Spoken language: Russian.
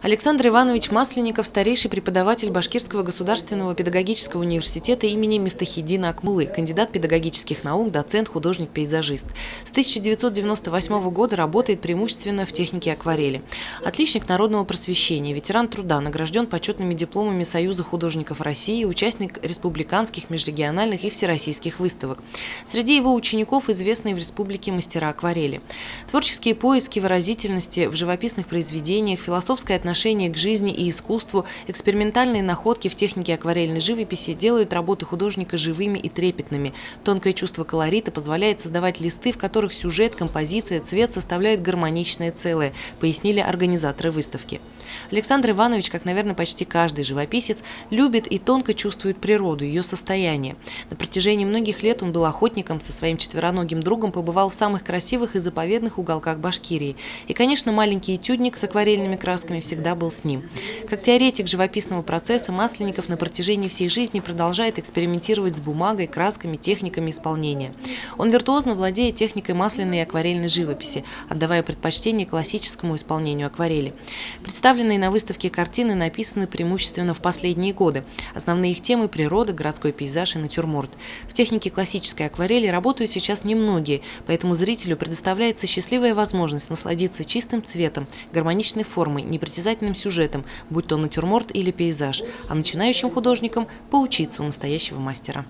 Александр Иванович Масленников – старейший преподаватель Башкирского государственного педагогического университета имени Мифтахиддина Акмуллы, кандидат педагогических наук, доцент, художник-пейзажист. С 1998 года работает преимущественно в технике акварели. Отличник народного просвещения, ветеран труда, награжден почетными дипломами Союза художников России, участник республиканских, межрегиональных и всероссийских выставок. Среди его учеников известные в республике мастера акварели. Творческие поиски выразительности в живописных произведениях, философское отношение к жизни и искусству, экспериментальные находки в технике акварельной живописи делают работы художника живыми и трепетными. Тонкое чувство колорита позволяет создавать листы, в которых сюжет, композиция, цвет составляют гармоничное целое, пояснили организаторы выставки. Александр Иванович, как, наверное, почти каждый живописец, любит и тонко чувствует природу, ее состояние. На протяжении многих лет он был охотником, со своим четвероногим другом побывал в самых красивых и заповедных уголках Башкирии. И, конечно, маленький этюдник с акварельными красками всегда был с ним. Как теоретик живописного процесса, Масленников на протяжении всей жизни продолжает экспериментировать с бумагой, красками, техниками исполнения. Он виртуозно владеет техникой масляной и акварельной живописи, отдавая предпочтение классическому исполнению акварели. Представленные на выставке картины написаны преимущественно в последние годы. Основные их темы – природа, городской пейзаж и натюрморт. В технике классической акварели работают сейчас немногие, поэтому зрителю предоставляется счастливая возможность насладиться чистым цветом, гармоничной формой, непритязательным сюжетом, будь то натюрморт или пейзаж, а начинающим художникам поучиться у настоящего мастера.